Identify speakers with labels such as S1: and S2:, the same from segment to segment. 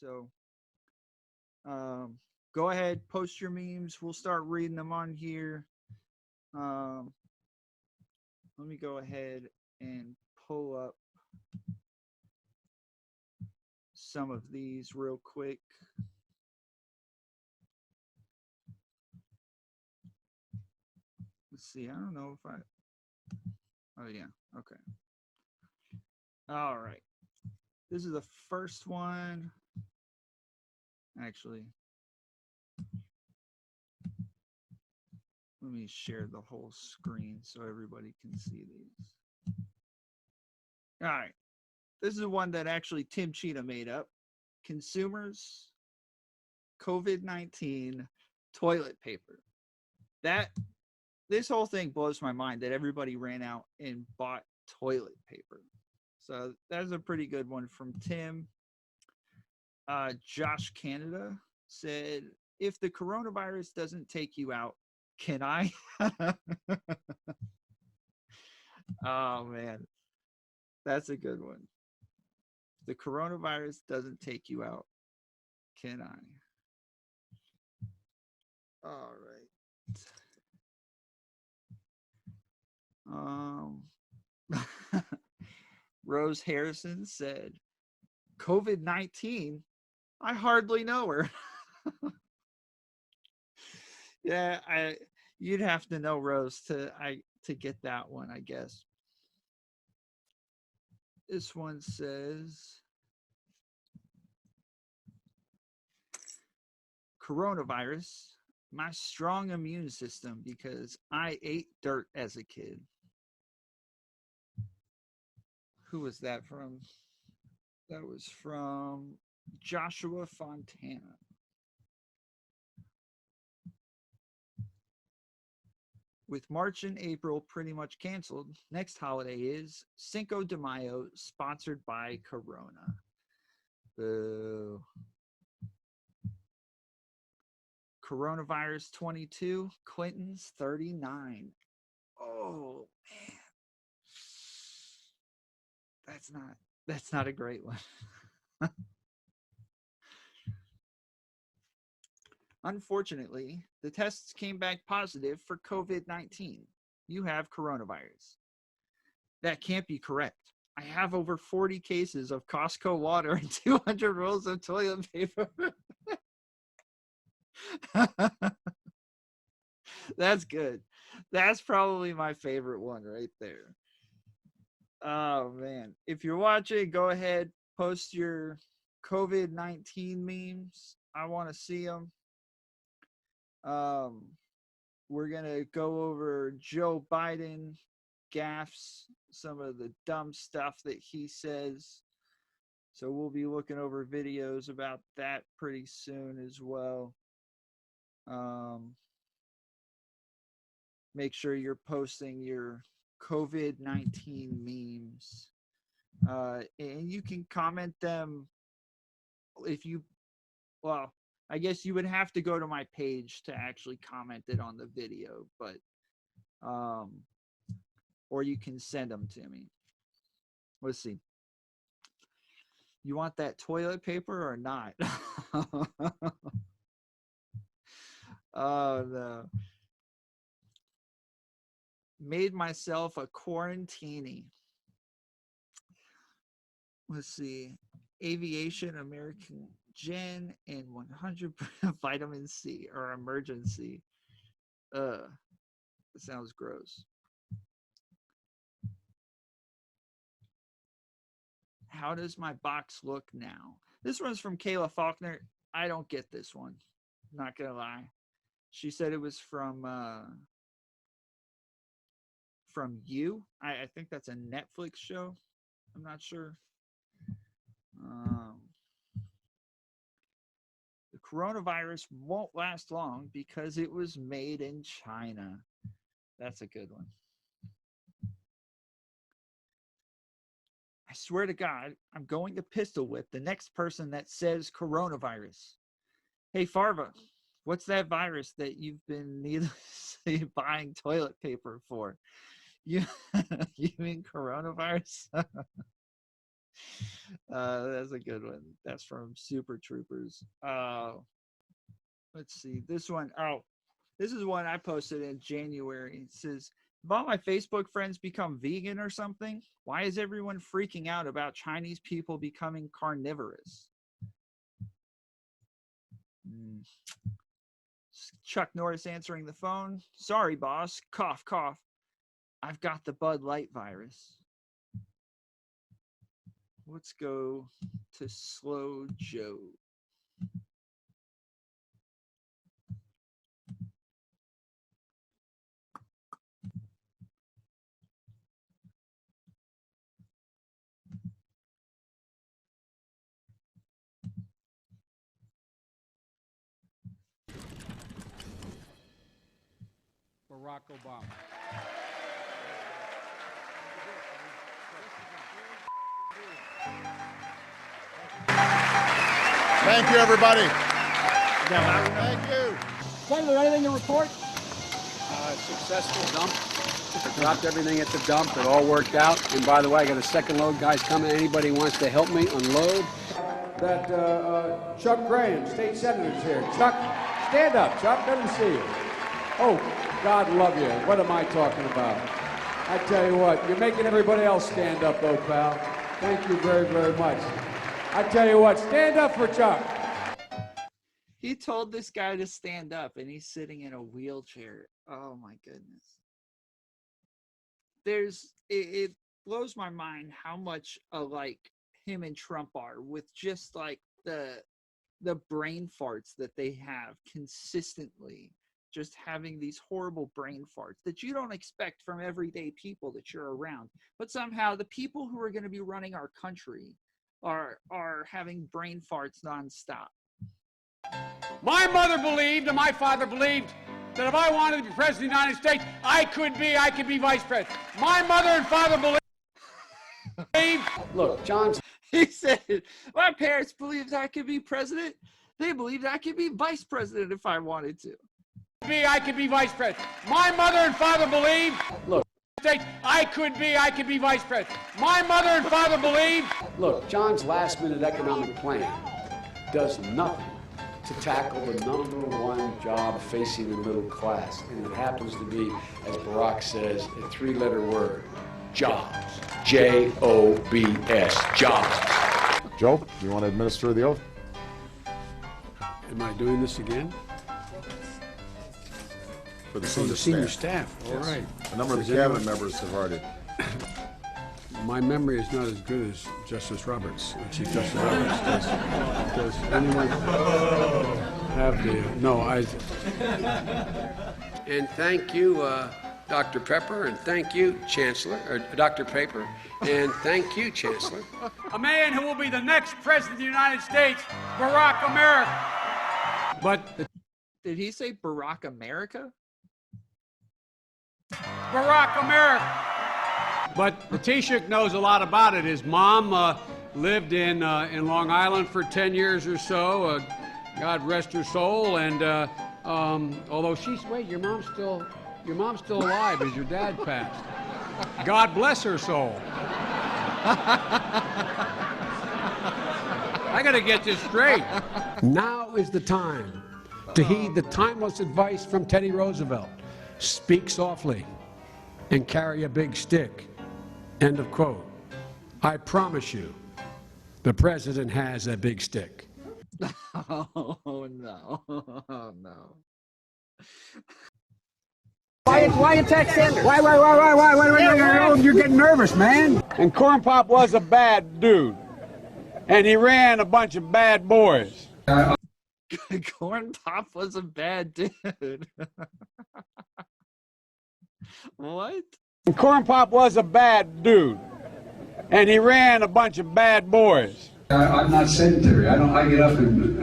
S1: So um, go ahead, post your memes. We'll start reading them on here. Um, Let me go ahead and pull up some of these real quick. Let's see. I don't know if I. Oh, yeah. Okay. All right. This is the first one. Actually, let me share the whole screen so everybody can see these. All right. This is one that actually Tim Cheetah made up. Consumers, COVID-19, toilet paper. That this whole thing blows my mind that everybody ran out and bought toilet paper. So that's a pretty good one from Tim. Josh Canada said, if the coronavirus doesn't take you out, can I? Oh, man. That's a good one. The coronavirus doesn't take you out, can I? All right. Rose Harrison said, COVID-19? I hardly know her. Yeah, you'd have to know Rose to get that one, I guess. This one says coronavirus, my strong immune system because I ate dirt as a kid. Who was that from? That was from Joshua Fontana. With March and April pretty much canceled, next holiday is Cinco de Mayo, sponsored by Corona. Boo. Coronavirus 22, Clinton's 39. Oh man. That's not a great one. Unfortunately, the tests came back positive for COVID-19. You have coronavirus. That can't be correct. I have over 40 cases of Costco water and 200 rolls of toilet paper. That's good. That's probably my favorite one right there. Oh man. If you're watching, go ahead, post your COVID-19 memes. I want to see them. Um, we're going to go over Joe Biden gaffes, some of the dumb stuff that he says. So we'll be looking over videos about that pretty soon as well. Make sure you're posting your COVID-19 memes. And you can comment them if you, well, I guess you would have to go to my page to actually comment it on the video, but, or you can send them to me. Let's see. You want that toilet paper or not? Oh, no. Made myself a quarantini. Let's see. Aviation, American Gin, and 100 vitamin C or emergency. That sounds gross. How does my box look now? This one's from Kayla Faulkner. I don't get this one. Not gonna lie. She said it was from You. I think that's a Netflix show. I'm not sure. Um, the coronavirus won't last long because it was made in China. That's a good one. I swear to God, I'm going to pistol whip the next person that says coronavirus. Hey, Farva, what's that virus that you've been needlessly buying toilet paper for? You, you mean coronavirus? That's a good one. That's from Super Troopers. Let's see. This one. Oh, this is one I posted in January. It says, "Have all my Facebook friends become vegan or something? Why is everyone freaking out about Chinese people becoming carnivorous?" Chuck Norris answering the phone. "Sorry, boss. Cough, cough. I've got the Bud Light virus." Let's go to Slow Joe.
S2: Barack Obama.
S3: Thank you, everybody.
S1: Thank
S3: you.
S2: Senator, anything to report? Successful dump. I dropped everything at the dump. It all worked out. And by the way, I got a second load, guys coming. Anybody wants to help me unload? That Chuck Graham, state senator, is here. Chuck, stand up, Chuck. Let me see you. Oh, God love you. What am I talking about? I tell you what, you're making everybody else stand up, though, pal. Thank you very, very much. I tell you what, stand up for Chuck.
S1: He told this guy to stand up, and he's sitting in a wheelchair. Oh my goodness. It blows my mind how much alike him and Trump are, with just like the brain farts that they have consistently, just having these horrible brain farts that you don't expect from everyday people that you're around. But somehow the people who are going to be running our country are having brain farts nonstop.
S2: My mother believed and my father believed that if I wanted to be president of the United States, I could be vice president. My mother and father believed. Look, John's.
S1: He said, my parents believed I could be president. They believed I could be vice president if I wanted to.
S2: I could be vice president. My mother and father believed. Look, I could be vice president. My mother and father believed. Look, John's last-minute economic plan does nothing to tackle the number one job facing the middle class, and it happens to be, as Barack says, a three-letter word: jobs. J-O-B-S. Jobs.
S3: Joe, do you want to administer the oath?
S2: Am I doing this again?
S3: For the
S2: senior staff. All
S3: Yes.
S2: right.
S3: A number of the cabinet members have already.
S2: My memory is not as good as Justice Roberts, Chief Justice Roberts. Does anyone have the? No, I. And thank you, Dr. Pepper, and thank you, Chancellor, or Dr. Paper, and thank you, Chancellor. A man who will be the next president of the United States, Barack America. But
S1: Did he say Barack America?
S2: Barack America. But the Taoiseach knows a lot about it. His mom lived in Long Island for 10 years or so. God rest her soul. And although your mom's still alive as your dad passed. God bless her soul. I got to get this straight. Now is the time to heed the timeless advice from Teddy Roosevelt. Speak softly and carry a big stick. End of quote. I promise you, the president has a big stick.
S1: Oh, no. Oh, no.
S2: Why attack Sanders? Why? You're getting nervous, man. And Corn Pop was a bad dude. And he ran a bunch of bad boys.
S1: Corn Pop was a bad dude. What?
S2: And Corn Pop was a bad dude. And he ran a bunch of bad boys. I'm not sedentary. I get up and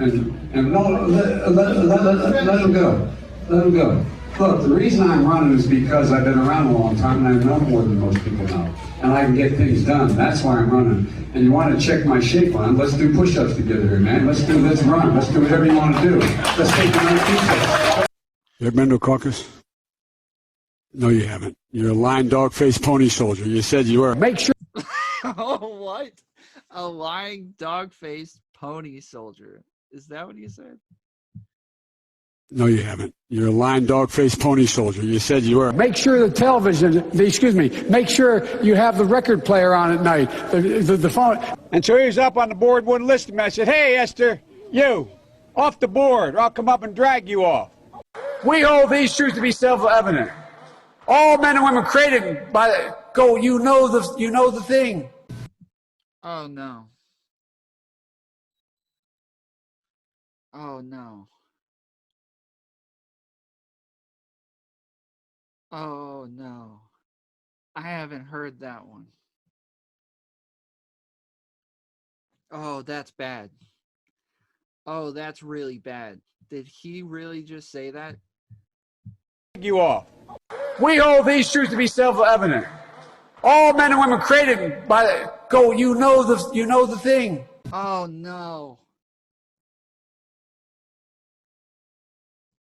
S2: no, let him go. Let him go. Look, the reason I'm running is because I've been around a long time and I know more than most people know. And I can get things done. That's why I'm running. And you want to check my shape on, let's do push-ups together here, man. Let's run. Let's do whatever you want to do. Let's take the night pizza. You ever been to a caucus? No, you haven't. You're a lying dog-faced pony soldier. You said you were. Make sure.
S1: Oh, what? A lying dog-faced pony soldier. Is that what you said?
S2: No, you haven't. You're a lying dog-faced pony soldier. You said you were. Make sure make sure you have the record player on at night, the phone. And so he was up on the board, wouldn't listen to me. I said, hey, Esther, you, off the board, or I'll come up and drag you off. We hold these truths to be self-evident. All men and women created by you know the thing.
S1: Oh no. Oh no. Oh no. I haven't heard that one. Oh, that's bad. Oh, that's really bad. Did he really just say that?
S2: You off. We hold these truths to be self-evident. All men and women created by you know the thing.
S1: Oh no.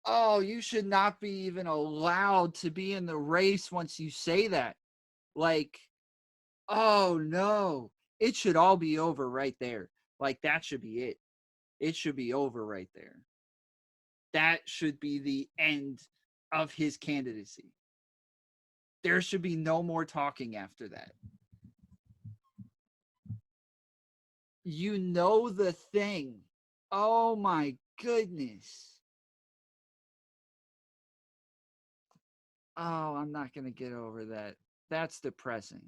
S1: Oh, you should not be even allowed to be in the race once you say that. Like, oh no. It should all be over right there. Like, that should be it. It should be over right there. That should be the end of his candidacy. There should be no more talking after that. You know the thing. Oh my goodness. Oh, I'm not going to get over that. That's depressing.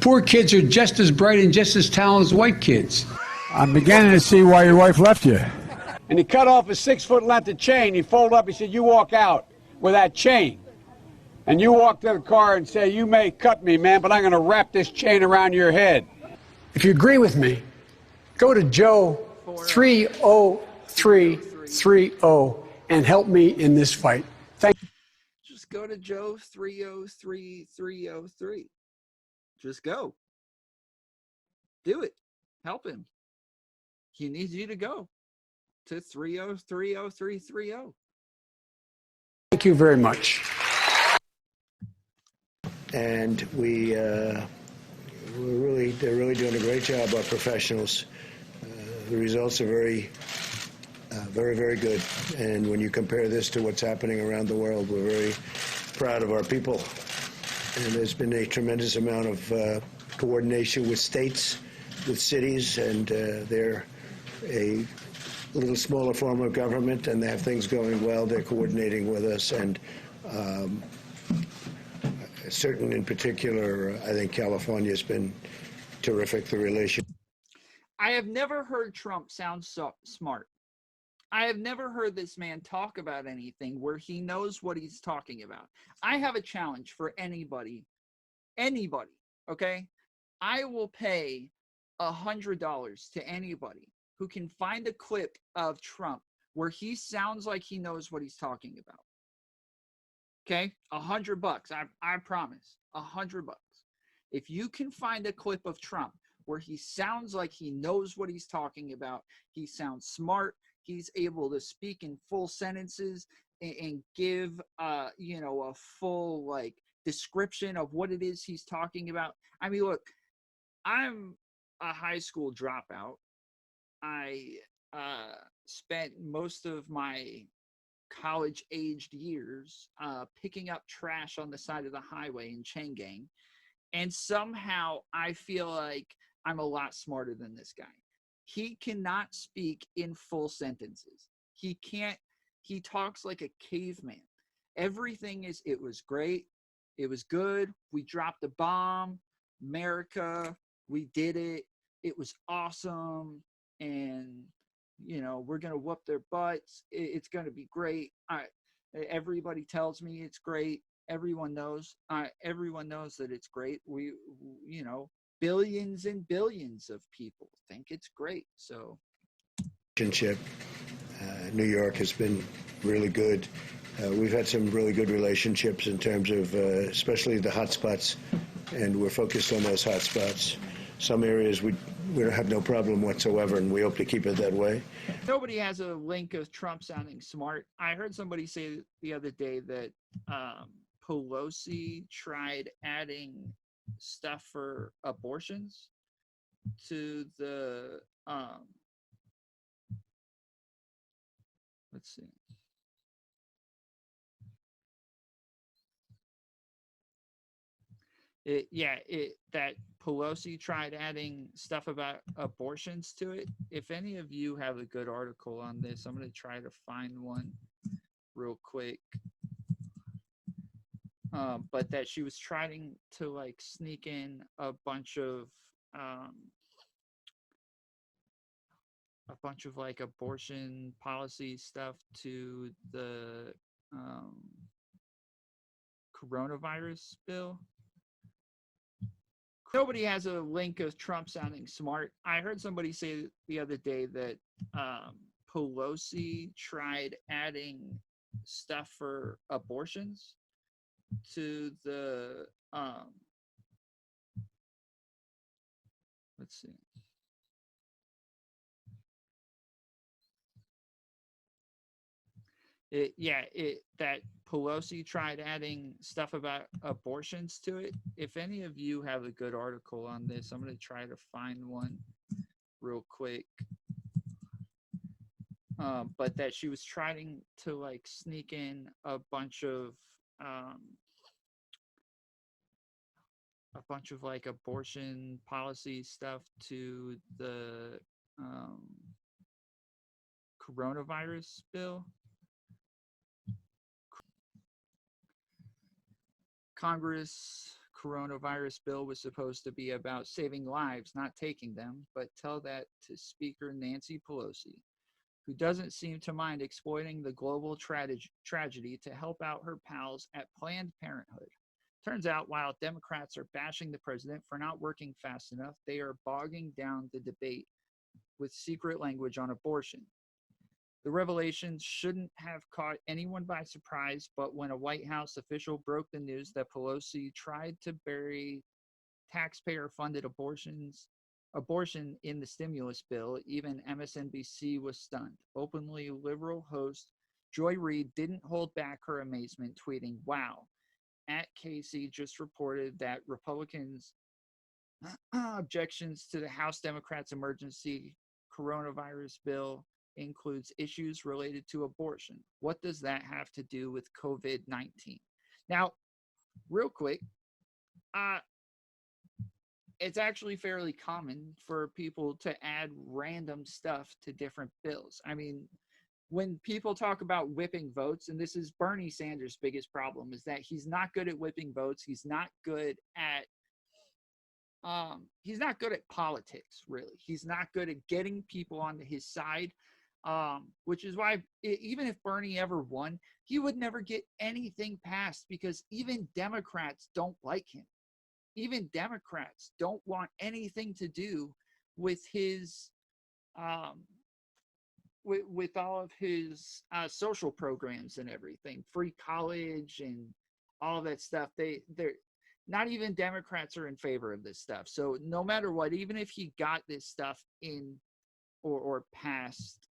S2: Poor kids are just as bright and just as talented as white kids. I'm beginning to see why your wife left you. And he cut off a 6-foot length of chain. He folded up. He said, you walk out with that chain. And you walk to the car and say, you may cut me, man, but I'm going to wrap this chain around your head. If you agree with me, go to Joe 30330 and help me in this fight. Thank you.
S1: Just go to Joe 303303. Just go. Do it. Help him. He needs you to go to 3030330.
S2: Thank you very much.
S4: And they're really doing a great job, our professionals. The results are very, very good. And when you compare this to what's happening around the world, we're very proud of our people. And there's been a tremendous amount of coordination with states, with cities, and they're a little smaller form of government, and they have things going well. They're coordinating with us, and certain in particular, I think California has been terrific, the relation.
S1: I have never heard Trump sound so smart. I have never heard this man talk about anything where he knows what he's talking about. I have a challenge for anybody, okay? I will pay $100 to anybody who can find a clip of Trump where he sounds like he knows what he's talking about. Okay, $100. I promise, $100. If you can find a clip of Trump where he sounds like he knows what he's talking about, he sounds smart, he's able to speak in full sentences and give a full like description of what it is he's talking about. I mean, look, I'm a high school dropout. I spent most of my college-aged years picking up trash on the side of the highway in Chang'an, and somehow I feel like I'm a lot smarter than this guy. He cannot speak in full sentences. He can't. He talks like a caveman. Everything is, it was great, it was good, we dropped a bomb, America, we did it, it was awesome, and we're going to whoop their butts. It's going to be great. Everybody tells me it's great. Everyone knows that it's great. We, billions and billions of people think it's great. So,
S4: New York has been really good. We've had some really good relationships in terms of, especially the hot spots, and we're focused on those hot spots. Some areas we have no problem whatsoever, and we hope to keep it that way.
S1: Nobody has a link of Trump sounding smart. I heard somebody say the other day that Pelosi tried adding stuff for abortions, to the let's see. That Pelosi tried adding stuff about abortions to it. If any of you have a good article on this, I'm going to try to find one real quick. But that she was trying to like sneak in a bunch of like abortion policy stuff to the coronavirus bill. Nobody has a link of Trump sounding smart. I heard somebody say the other day that Pelosi tried adding stuff for abortions to the let's see. That Pelosi tried adding stuff about abortions to it. If any of you have a good article on this, I'm going to try to find one real quick. But that she was trying to like sneak in a bunch of like abortion policy stuff to the coronavirus bill. Congress coronavirus bill was supposed to be about saving lives, not taking them, but tell that to Speaker Nancy Pelosi, who doesn't seem to mind exploiting the global tragedy to help out her pals at Planned Parenthood. Turns out, while Democrats are bashing the president for not working fast enough, they are bogging down the debate with secret language on abortion. The revelations shouldn't have caught anyone by surprise, but when a White House official broke the news that Pelosi tried to bury taxpayer-funded abortion in the stimulus bill, even MSNBC was stunned. Openly liberal host Joy Reid didn't hold back her amazement, tweeting, "Wow." At Casey just reported that Republicans' objections to the House Democrats' emergency coronavirus bill includes issues related to abortion. What does that have to do with COVID-19? Now, real quick, it's actually fairly common for people to add random stuff to different bills. I mean, when people talk about whipping votes, and this is Bernie Sanders' biggest problem, is that he's not good at whipping votes. He's not good at politics, really. He's not good at getting people onto his side, which is why even if Bernie ever won, he would never get anything passed because even Democrats don't like him. Even Democrats don't want anything to do with his with all of his social programs and everything, free college and all of that stuff. They're not even Democrats are in favor of this stuff. So no matter what, even if he got this stuff in or passed,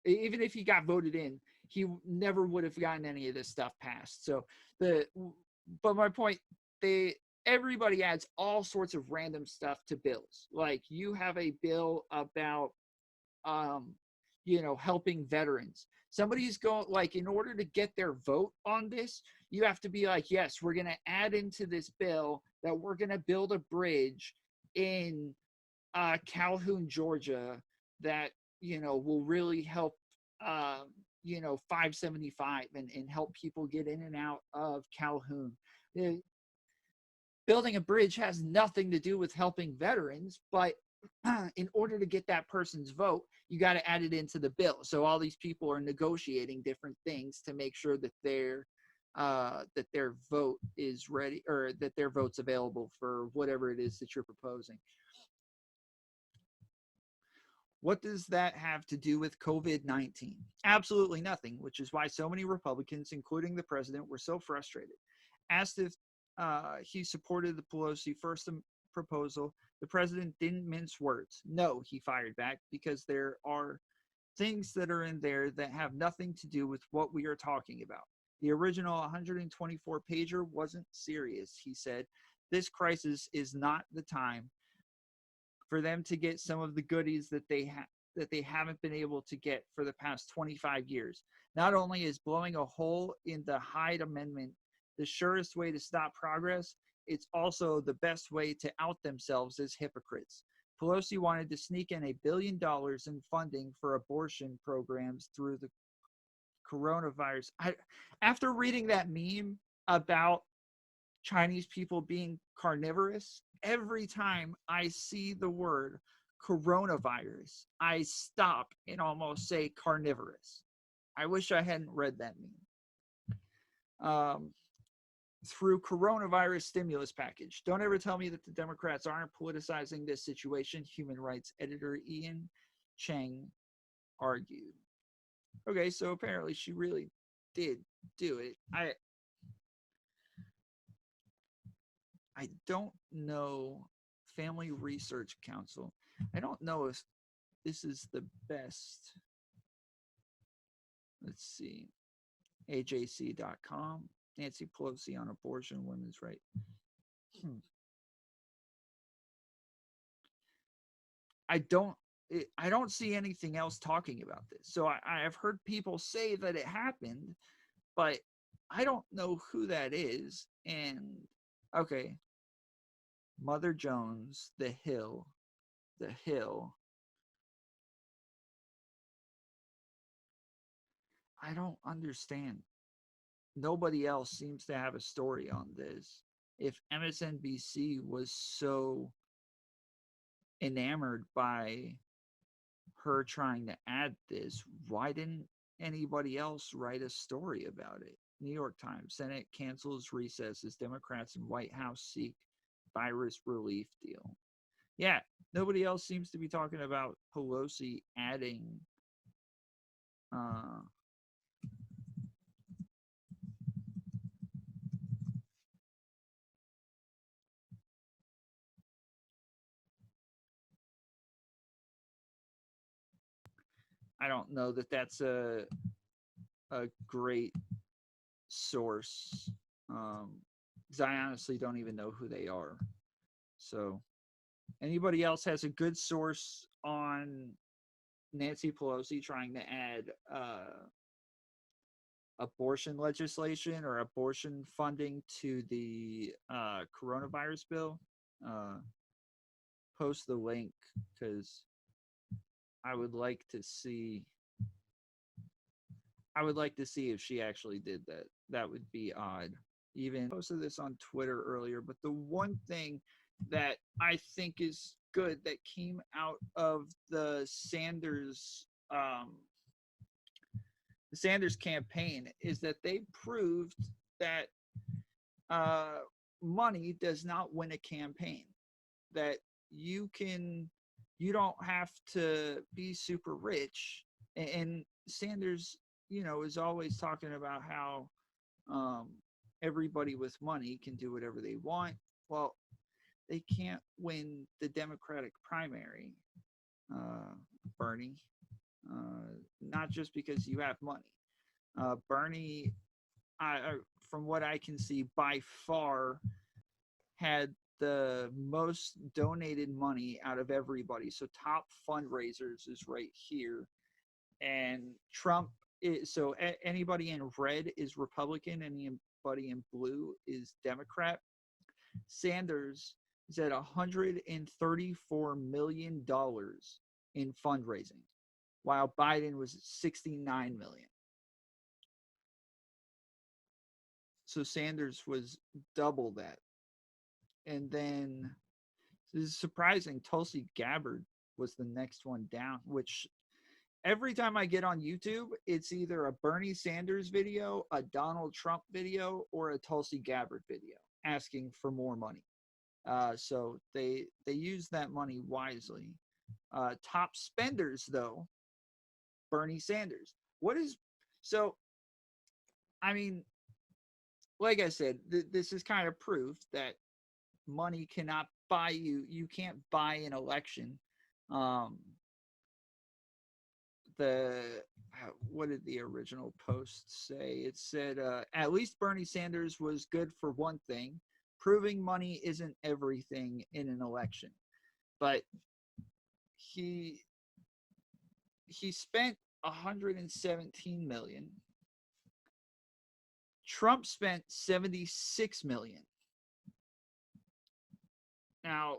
S1: even if he got voted in, he never would have gotten any of this stuff passed. So but my point, everybody adds all sorts of random stuff to bills. Like you have a bill about helping veterans. Somebody's going, like, in order to get their vote on this, you have to be like, yes, we're going to add into this bill that we're going to build a bridge in Calhoun, Georgia that, will really help, 575 and help people get in and out of Calhoun. Building a bridge has nothing to do with helping veterans, but in order to get that person's vote, you got to add it into the bill. So all these people are negotiating different things to make sure that their vote is ready, or that their vote's available for whatever it is that you're proposing. What does that have to do with COVID-19? Absolutely nothing, which is why so many Republicans, including the president, were so frustrated. Asked if he supported the Pelosi first proposal, the president didn't mince words. No, he fired back, because there are things that are in there that have nothing to do with what we are talking about. The original 124-pager wasn't serious, he said. this crisis is not the time for them to get some of the goodies that they haven't been able to get for the past 25 years. Not only is blowing a hole in the Hyde Amendment the surest way to stop progress, it's also the best way to out themselves as hypocrites. Pelosi wanted to sneak in $1 billion in funding for abortion programs through the coronavirus. After reading that meme about Chinese people being carnivorous, every time I see the word coronavirus, I stop and almost say carnivorous. I wish I hadn't read that meme. Through coronavirus stimulus package. Don't ever tell me that the Democrats aren't politicizing this situation, human rights editor Ian Cheng argued. Okay, so apparently she really did do it. I don't know. Family Research Council. I don't know if this is the best. Let's see. AJC.com. Nancy Pelosi on abortion, women's rights. I don't see anything else talking about this. So I've heard people say that it happened, but I don't know who that is. And okay, Mother Jones, The Hill. I don't understand. Nobody else seems to have a story on this. If MSNBC was so enamored by her trying to add this, why didn't anybody else write a story about it? New York Times, Senate cancels recess as Democrats in White House seek virus relief deal. Yeah, nobody else seems to be talking about Pelosi adding I don't know that that's a great source, because I honestly don't even know who they are. So anybody else has a good source on Nancy Pelosi trying to add abortion legislation or abortion funding to the coronavirus bill, post the link, because I would like to see if she actually did that. That would be odd. Even posted this on Twitter earlier, but the one thing that I think is good that came out of the Sanders campaign is that they proved that money does not win a campaign. That you don't have to be super rich. And Sanders, is always talking about how everybody with money can do whatever they want. Well, they can't win the Democratic primary, Bernie, not just because you have money. Bernie, from what I can see, by far had the most donated money out of everybody. So top fundraisers is right here. And Trump so anybody in red is Republican, anybody in blue is Democrat. Sanders is at $134 million in fundraising, while Biden was at $69 million. So Sanders was double that. And then this is surprising, Tulsi Gabbard was the next one down, which every time I get on YouTube, it's either a Bernie Sanders video, a Donald Trump video, or a Tulsi Gabbard video asking for more money. So they use that money wisely. Top spenders, though, Bernie Sanders. I mean, like I said, this is kind of proof that money cannot buy you. You can't buy an election. What did the original post say? It said, at least Bernie Sanders was good for one thing, proving money isn't everything in an election, but he spent 117 million. Trump spent 76 million. Now,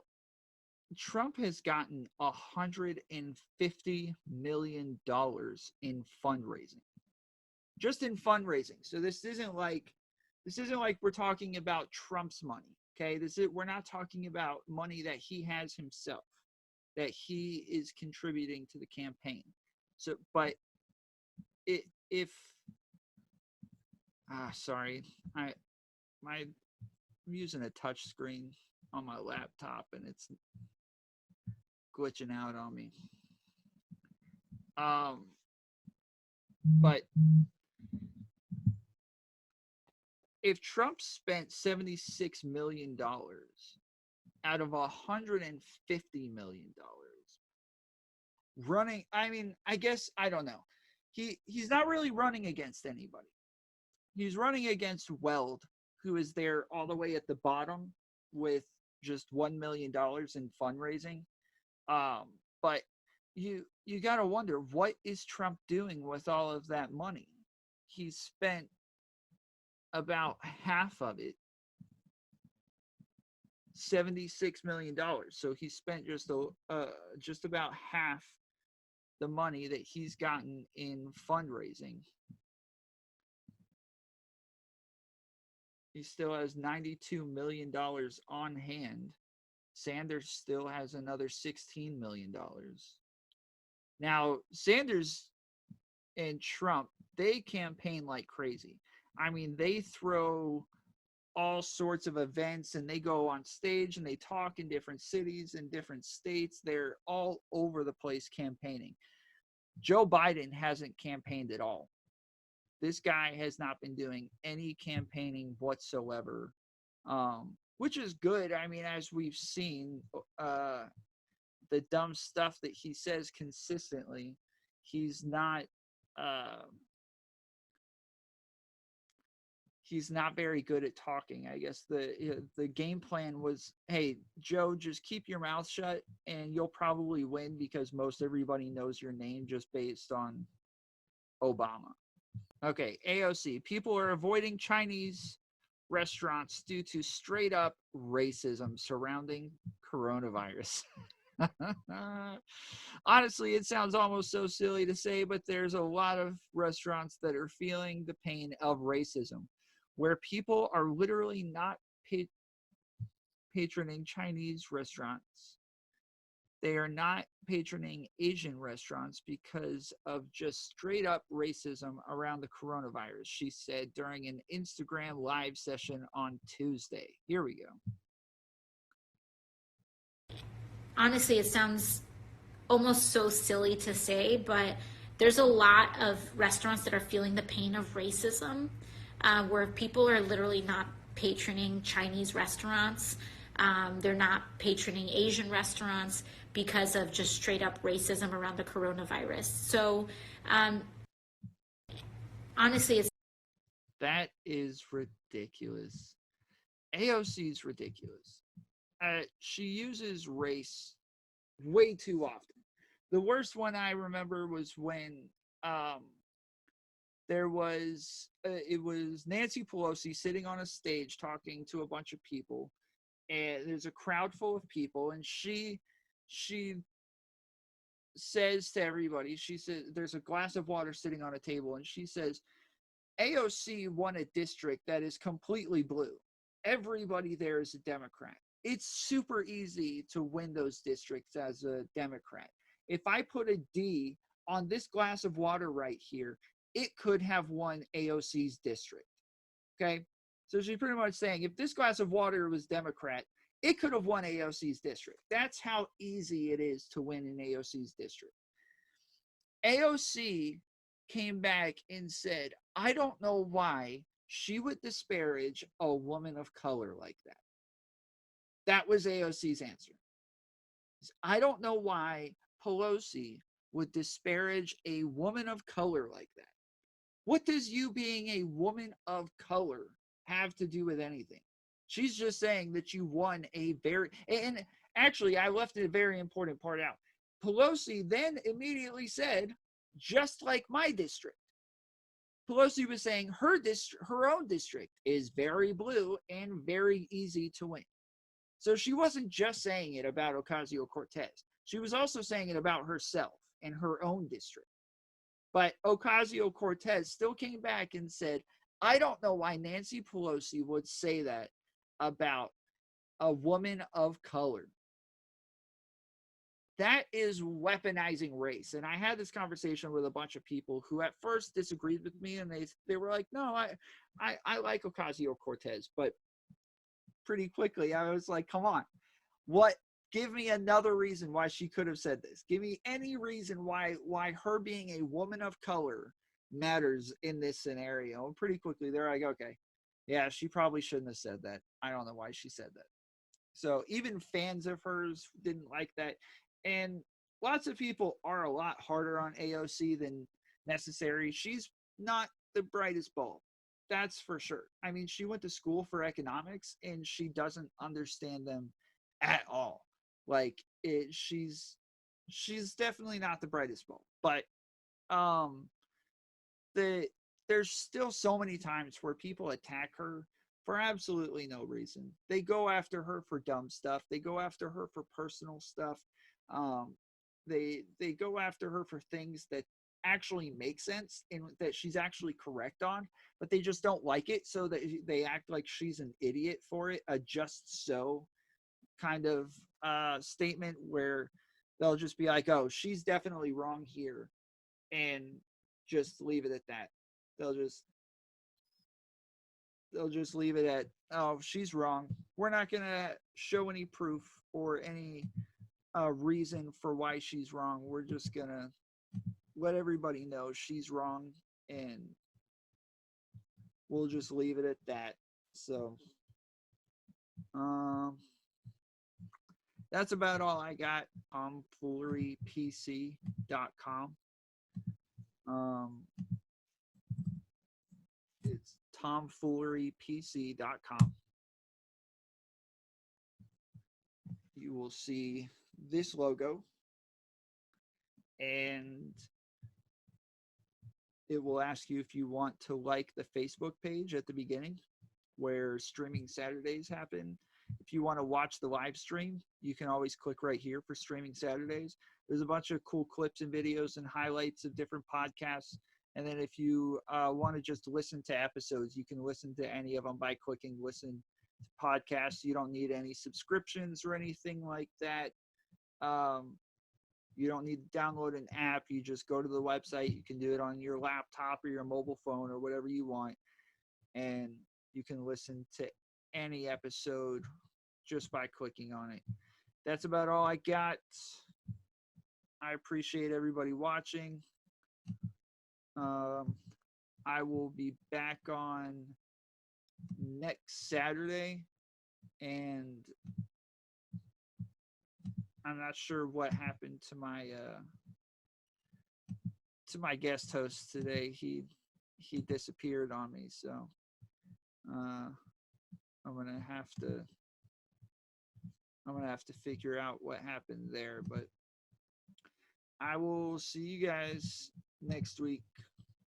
S1: Trump has gotten $150 million in fundraising. Just in fundraising. So this isn't like we're talking about Trump's money. Okay. We're not talking about money that he has himself, that he is contributing to the campaign. So, but sorry, I'm using a touch screen on my laptop and it's glitching out on me. But if Trump spent $76 million out of $150 million running, I guess, I don't know. He's not really running against anybody. He's running against Weld, who is there all the way at the bottom with just $1 million in fundraising. But you got to wonder, what is Trump doing with all of that money? He spent about half of it, $76 million. So he spent just about half the money that he's gotten in fundraising. He still has $92 million on hand. Sanders still has another $16 million. Now, Sanders and Trump, they campaign like crazy. They throw all sorts of events and they go on stage and they talk in different cities and different states. They're all over the place campaigning. Joe Biden hasn't campaigned at all. This guy has not been doing any campaigning whatsoever, which is good. As we've seen, the dumb stuff that he says consistently, he's not very good at talking. I guess the game plan was, hey, Joe, just keep your mouth shut and you'll probably win because most everybody knows your name just based on Obama. Okay, AOC. People are avoiding Chinese restaurants due to straight up racism surrounding coronavirus. Honestly, it sounds almost so silly to say, but there's a lot of restaurants that are feeling the pain of racism, where people are literally not patroning Chinese restaurants. They are not patroning Asian restaurants because of just straight up racism around the coronavirus, she said during an Instagram live session on Tuesday. Here we go.
S5: Honestly, it sounds almost so silly to say, but there's a lot of restaurants that are feeling the pain of racism, where people are literally not patroning Chinese restaurants. They're not patroning Asian restaurants because of just straight up racism around the coronavirus. So, honestly,
S1: that is ridiculous. AOC is ridiculous. She uses race way too often. The worst one I remember was when it was Nancy Pelosi sitting on a stage talking to a bunch of people, and there's a crowd full of people, and she says to everybody, she says there's a glass of water sitting on a table, and she says, AOC won a district that is completely blue. Everybody there is a Democrat. It's super easy to win those districts as a Democrat. If I put a D on this glass of water right here, it could have won AOC's district. Okay? So she's pretty much saying if this glass of water was Democrat, it could have won AOC's district. That's how easy it is to win in AOC's district. AOC came back and said, I don't know why she would disparage a woman of color like that. That was AOC's answer. I don't know why Pelosi would disparage a woman of color like that. What does you being a woman of color have to do with anything? She's just saying that you won a very, and actually, I left a very important part out. Pelosi then immediately said, just like my district. Pelosi was saying her own district is very blue and very easy to win. So she wasn't just saying it about Ocasio-Cortez. She was also saying it about herself and her own district. But Ocasio-Cortez still came back and said, I don't know why Nancy Pelosi would say that about a woman of color. That is weaponizing race. And I had this conversation with a bunch of people who at first disagreed with me, and they were like, no, I like Ocasio-Cortez. But pretty quickly, I was like, come on. Give me another reason why she could have said this. Give me any reason why her being a woman of color matters in this scenario. And pretty quickly, they're like, okay, yeah, she probably shouldn't have said that. I don't know why she said that. So even fans of hers didn't like that. And lots of people are a lot harder on AOC than necessary. She's not the brightest bulb. That's for sure. I mean, she went to school for economics and she doesn't understand them at all. Like she's definitely not the brightest bulb. But there's still so many times where people attack her for absolutely no reason. They go after her for dumb stuff. They go after her for personal stuff. They go after her for things that actually make sense and that she's actually correct on, but they just don't like it, so that they act like she's an idiot for it. A just so kind of statement where they'll just be like, "Oh, she's definitely wrong here," and just leave it at that. They'll just leave it at, "Oh, she's wrong. We're not gonna show any proof or any reason for why she's wrong. We're just gonna let everybody know she's wrong, and we'll just leave it at that." So, that's about all I got on foolerypc.com. It's tomfoolerypc.com. You will see this logo, and it will ask you if you want to like the Facebook page at the beginning where Streaming Saturdays happen. If you want to watch the live stream, you can always click right here for Streaming Saturdays. There's a bunch of cool clips and videos and highlights of different podcasts. And then if you want to just listen to episodes, you can listen to any of them by clicking listen to podcasts. You don't need any subscriptions or anything like that. You don't need to download an app. You just go to the website. You can do it on your laptop or your mobile phone or whatever you want. And you can listen to any episode just by clicking on it. That's about all I got. I appreciate everybody watching. I will be back on next Saturday, and I'm not sure what happened to my guest host today. He disappeared on me, so I'm gonna have to figure out what happened there. But I will see you guys next week.